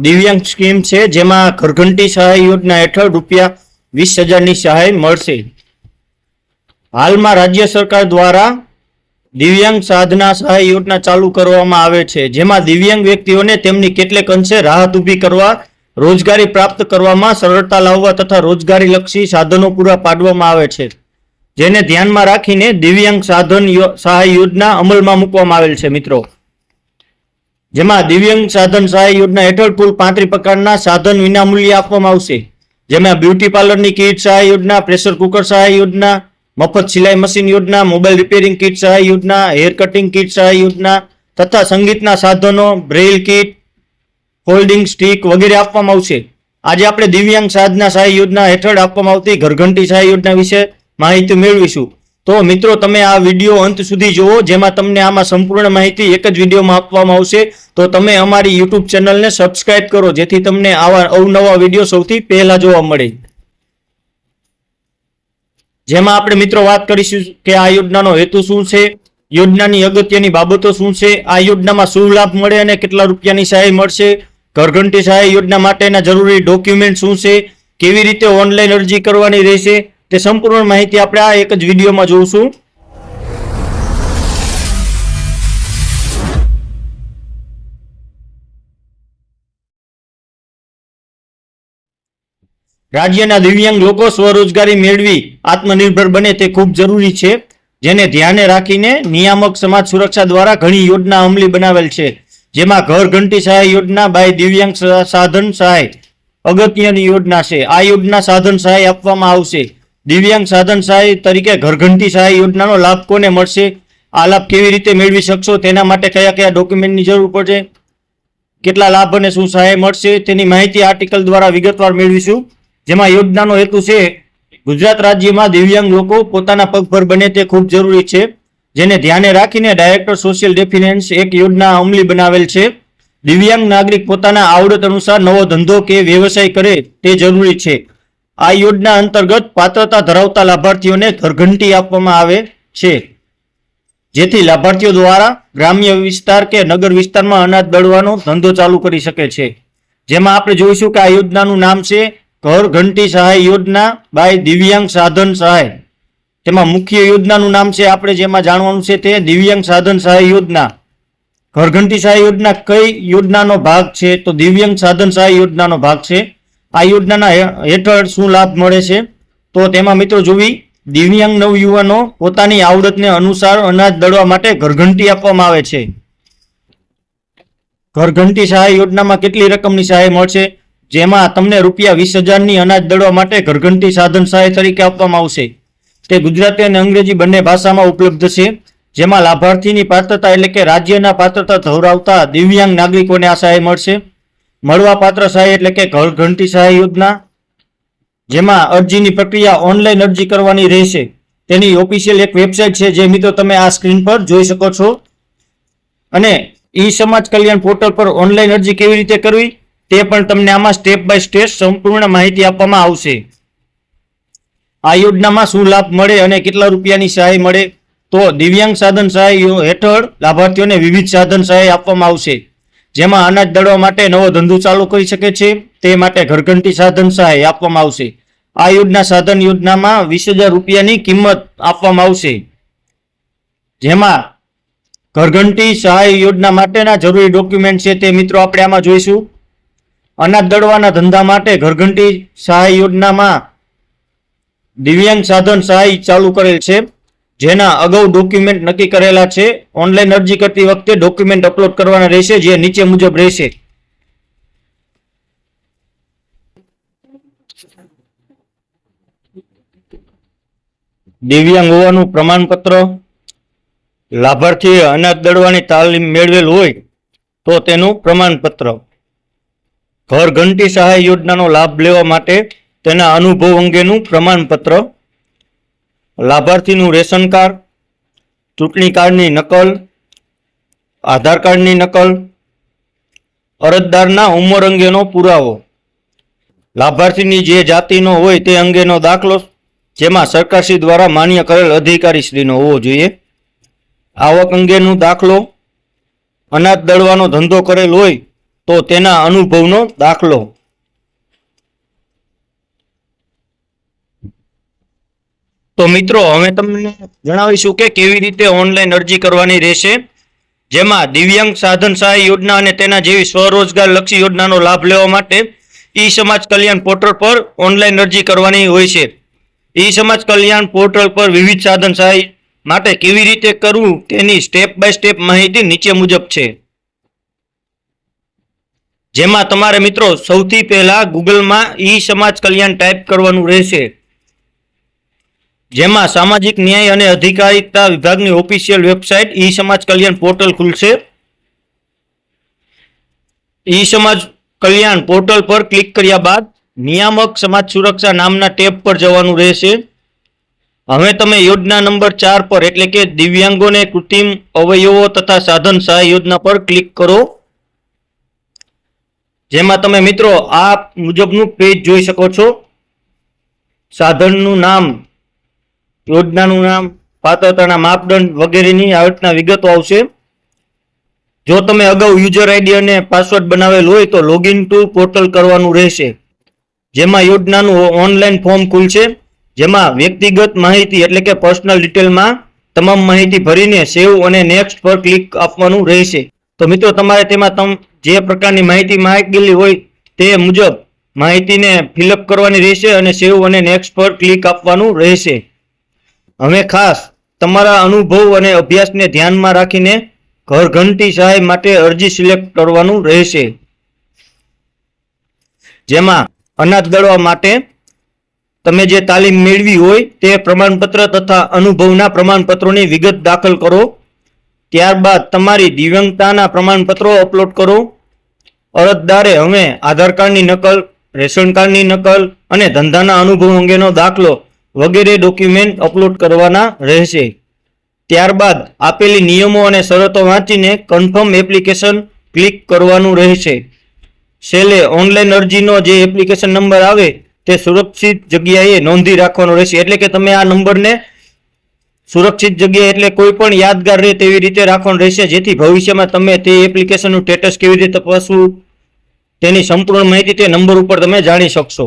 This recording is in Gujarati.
દિવ્યાંગ સ્કીમ છે, જેમાં ઘરઘંટી સહાય યોજના હેઠળ ₹20,000ની સહાય મળશે। હાલમાં રાજ્ય સરકાર દ્વારા દિવ્યાંગ સાધના સહાય યોજના ચાલુ કરવામાં આવે છે, જેમાં દિવ્યાંગ વ્યક્તિઓને તેમની કેટલેક અંશે રાહત ઊભી કરવા, રોજગારી પ્રાપ્ત કરવામાં સરળતા લાવવા તથા રોજગારી લક્ષી સાધનો પૂરા પાડવામાં આવે છે, જેને ધ્યાનમાં રાખીને દિવ્યાંગ સાધન સહાય યોજના અમલમાં મૂકવામાં આવેલ છે। મિત્રો, જેમાં દિવ્યાંગ સાધન સહાય યોજના હેઠળ કુલ 35 પ્રકારના સાધન વિનામૂલ્યે આપવામાં આવશે, જેમાં બ્યુટી પાર્લરની કીટ સહાય યોજના, પ્રેશર કુકર સહાય યોજના, મફત સિલાઈ મશીન યોજના, મોબાઈલ રિપેરિંગ કીટ સહાય યોજના, હેર કટિંગ કીટ સહાય યોજના તથા સંગીતના સાધનો, બ્રેઇલ કીટ, ફોલ્ડિંગ સ્ટીક વગેરે આપવામાં આવશે। આજે આપણે દિવ્યાંગ સાધના સહાય યોજના હેઠળ આપવામાં આવતી ઘરઘંટી સહાય યોજના વિશે માહિતી મેળવીશું। તો મિત્રો, તમે આ વિડીયો અંત સુધી જુઓ, જેમાં તમને આમાં સંપૂર્ણ માહિતી એક જ વિડીયોમાં આપવામાં આવશે। તો તમે અમારી યુટ્યુબ ચેનલને સબસ્ક્રાઇબ કરો, જેથી તમને આવા અવનવા વિડીયો સૌથી પહેલા જોવા મળે। જેમાં આપણે મિત્રો વાત કરીશું કે આ યોજનાનો હેતુ શું છે, યોજનાની અગત્યની બાબતો શું છે, આ યોજનામાં શું લાભ મળે અને કેટલા રૂપિયાની સહાય મળશે, ઘરઘંટી સહાય યોજના માટેના જરૂરી ડોક્યુમેન્ટ શું છે, કેવી રીતે ઓનલાઈન અરજી કરવાની રહેશે, તે સંપૂર્ણ માહિતી આપણે આ એક જ વિડીયોમાં જોઈશું। રાજ્યના દિવ્યાંગ લોકો સ્વરોજગારી મેળવી આત્મનિર્ભર બને તે ખૂબ જરૂરી છે, જેને ધ્યાને રાખીને નિયામક સમાજ સુરક્ષા દ્વારા ઘણી યોજના અમલી બનાવેલ છે, જેમાં ઘરઘંટી સહાય યોજના બાય દિવ્યાંગ સાધન સહાય અગત્યની યોજના છે। આ યોજના સાધન સહાય આપવામાં આવશે। દિવ્યાંગ સાધન સહાય તરીકે ઘરઘંટી સહાય યોજનાનો લાભ કોને મળશે, આ લાભ કેવી રીતે મેળવી શકશો, તેના માટે કયા કયા ડોક્યુમેન્ટની જરૂર પડશે, કેટલા લાભ અને શું સહાય મળશે, તેની માહિતી આર્ટિકલ દ્વારા વિગતવાર મેળવીશું। જેમાં યોજનાનો હેતુ છે ગુજરાત રાજ્યમાં દિવ્યાંગ લોકો પોતાના પગભર બને તે ખૂબ જરૂરી છે, જેને ધ્યાને રાખીને ડાયરેક્ટર સોશિયલ ડિફેન્સ એક યોજના અમલી બનાવેલ છે। દિવ્યાંગ નાગરિક પોતાના આવડત અનુસાર નવો ધંધો કે વ્યવસાય કરે તે જરૂરી છે। આ યોજના અંતર્ગત પાત્રતા ધરાવતા લાભાર્થીઓને ઘરઘંટી આપવામાં આવે છે, જેથી લાભાર્થીઓ દ્વારા ગ્રામ્ય વિસ્તાર કે નગર વિસ્તારમાં અનાજ દળવાનો ધંધો ચાલુ કરી શકે છે। જેમાં આપણે જોઈશું કે આ યોજનાનું નામ છે ઘરઘંટી સહાય યોજના બાય દિવ્યાંગ સાધન સહાય। તેમાં મુખ્ય યોજનાનું નામ છે, આપણે જેમાં જાણવાનું છે તે દિવ્યાંગ સાધન સહાય યોજના। ઘરઘંટી સહાય યોજના કઈ યોજનાનો ભાગ છે, તો દિવ્યાંગ સાધન સહાય યોજનાનો ભાગ છે। આ યોજનાના હેઠળ શું લાભ મળે છે, તો તેમાં મિત્રો જોવી, દિવ્યાંગ નવયુવાનો પોતાની આવડતને અનુસાર અનાજ દળવા માટે ઘરઘંટી આપવામાં આવે છે। ઘરઘંટી સહાય યોજનામાં કેટલી રકમની સહાય મળશે, જેમાં તમને ₹20,000ની અનાજ દળવા માટે ઘરઘંટી સાધન સહાય તરીકે આપવામાં આવશે। તે ગુજરાતી અને અંગ્રેજી બંને ભાષામાં ઉપલબ્ધ છે। જેમાં લાભાર્થીની પાત્રતા એટલે કે રાજ્યના પાત્રતા ધરાવતા દિવ્યાંગ નાગરિકોને આ સહાય મળશે। મળવા પાત્ર સહાય એટલે કે ઘરઘંટી સહાય યોજના, જેમાં અરજીની પ્રક્રિયા ઓનલાઈન અરજી કરવાની રહેશે। તેની ઓફિશિયલ એક વેબસાઇટ છે, જે મિત્રો તમે આ સ્ક્રીન પર જોઈ શકો છો। અને ઈ સમાજ કલ્યાણ પોર્ટલ પર ઓનલાઈન અરજી કેવી રીતે કરવી તે પણ તમને આમાં સ્ટેપ બાય સ્ટેપ સંપૂર્ણ માહિતી આપવામાં આવશે। આ યોજનામાં શું લાભ મળે અને કેટલા રૂપિયાની સહાય મળે, તો દિવ્યાંગ સાધન સહાય હેઠળ લાભાર્થીઓને વિવિધ સાધન સહાય આપવામાં આવશે, જેમાં અનાજ દળવા માટે નવો ધંધો ચાલુ કરી શકે છે તે માટે ઘરઘંટી સાધન સહાય આપવામાં આવશે। આ યોજના સાધન યોજનામાં ₹20,000ની કિંમત આપવામાં આવશે, જેમાં ઘરઘંટી સહાય યોજના માટેના જરૂરી ડોક્યુમેન્ટ છે તે મિત્રો આપણે આમાં જોઈશું। અનાજ દળવાના ધંધા માટે ઘરઘંટી સહાય યોજનામાં દિવ્યાંગ સાધન સહાય ચાલુ કરેલ છે, જેના અગાઉ ડોક્યુમેન્ટ નક્કી કરેલા છે। ઓનલાઈન અરજી કરતી વખતે ડોક્યુમેન્ટ અપલોડ કરવાના રહેશે, જે નીચે મુજબ રહેશે। દિવ્યાંગ હોવાનું પ્રમાણપત્ર, લાભાર્થીએ અનાજ દળવાની તાલીમ મેળવેલ હોય તો તેનું પ્રમાણપત્ર, ઘરઘંટી સહાય યોજનાનો લાભ લેવા માટે તેના અનુભવ અંગેનું પ્રમાણપત્ર, લાભાર્થીનું રેશન કાર્ડ, ચૂંટણી કાર્ડની નકલ, આધાર કાર્ડની નકલ, અરજદારના ઉંમર અંગેનો પુરાવો, લાભાર્થીની જે જાતિનો હોય તે અંગેનો દાખલો, જેમાં સરકારશ્રી દ્વારા માન્ય કરેલ અધિકારીશ્રીનો હોવો જોઈએ, આવક અંગેનો દાખલો, અનાજ દળવાનો ધંધો કરેલ હોય તો તેના અનુભવનો દાખલો. તો મિત્રો હવે તમને જણાવીશું કે કેવી રીતે ઓનલાઈન અરજી કરવાની રહેશે, જેમાં દિવ્યાંગ સાધન સહાય યોજના અને તેના જેવી સ્વરોજગાર લક્ષી યોજનાનો લાભ લેવા માટે ઈ સમાજ કલ્યાણ પોર્ટલ પર ઓનલાઈન અરજી કરવાની હોય છે. ઈ સમાજ કલ્યાણ પોર્ટલ પર વિવિધ સાધન સહાય માટે કેવી રીતે કરવું તેની સ્ટેપ બાય સ્ટેપ માહિતી નીચે મુજબ છે, જેમાં તમારે મિત્રો સૌથી પહેલા ગૂગલમાં ઈ સમાજ કલ્યાણ ટાઈપ કરવાનું રહેશે, જેમાં સામાજિક ન્યાય અને અધિકારિતા વિભાગની ઓફિશિયલ વેબસાઇટ ઈ સમાજ કલ્યાણ પોર્ટલ ખુલશે. ઈ સમાજ કલ્યાણ પોર્ટલ પર ક્લિક કર્યા બાદ નિયામક સમાજ સુરક્ષા નામના ટેબ પર જવાનું રહેશે. હવે તમે યોજના નંબર 4 પર એટલે કે દિવ્યાંગોને કૃત્રિમ અવયવો તથા સાધન સહાય યોજના પર ક્લિક કરો, જેમાં તમે મિત્રો આ મુજબનું પેજ જોઈ શકો છો. સાધનનું નામ, યોજનાનું નામ, પાત્રતાના માપદંડ વગેરેની આ રીતના વિગતો આવશે. જો તમે અગાઉ યુઝર આઈડી અને પાસવર્ડ બનાવેલ હોય તો લોગિન ટુ પોર્ટલ કરવાનું રહેશે, જેમાં યોજનાનું ઓનલાઈન ફોર્મ ખુલશે, જેમાં વ્યક્તિગત માહિતી એટલે કે પર્સનલ ડિટેલમાં તમામ માહિતી ભરીને સેવ અને નેક્સ્ટ પર ક્લિક આપવાનું રહેશે. તો મિત્રો તમારે તેમાં જે પ્રકારની માહિતી માંગેલી હોય તે મુજબ માહિતીને ફિલઅપ કરવાની રહેશે અને સેવ અને નેક્સ્ટ પર ક્લિક આપવાનું રહેશે. હવે ખાસ તમારા અનુભવ અને અભ્યાસને ધ્યાનમાં રાખીને ઘરઘંટી સહાય માટે અરજી સિલેક્ટ કરવાનું રહેશે, જેમાં અનાજ દળવા માટે તમે જે તાલીમ મેળવી હોય તે પ્રમાણપત્ર તથા અનુભવના પ્રમાણપત્રોની વિગત દાખલ કરો. ત્યારબાદ તમારી દિવ્યાંગતાના પ્રમાણપત્રો અપલોડ કરો. અરજદારે હવે આધાર કાર્ડની નકલ, રેશન કાર્ડની નકલ અને ધંધાના અનુભવ અંગેનો દાખલો વગેરે ડોક્યુમેન્ટ અપલોડ કરવાના રહેશે. ત્યારબાદ આપેલી નિયમો અને શરતો વાંચીને કન્ફર્મ એપ્લિકેશન ક્લિક કરવાનું રહેશે. છેલ્લે ઓનલાઈન અરજીનો જે એપ્લિકેશન નંબર આવે તે સુરક્ષિત જગ્યાએ નોંધી રાખવાનો રહેશે, એટલે કે તમે આ નંબરને સુરક્ષિત જગ્યાએ એટલે કોઈ પણ યાદગાર રહે તેવી રીતે રાખવાનું રહેશે, જેથી ભવિષ્યમાં તમે તે એપ્લિકેશનનું સ્ટેટસ કેવી રીતે તપાસવું તેની સંપૂર્ણ માહિતી તે નંબર ઉપર તમે જાણી શકશો.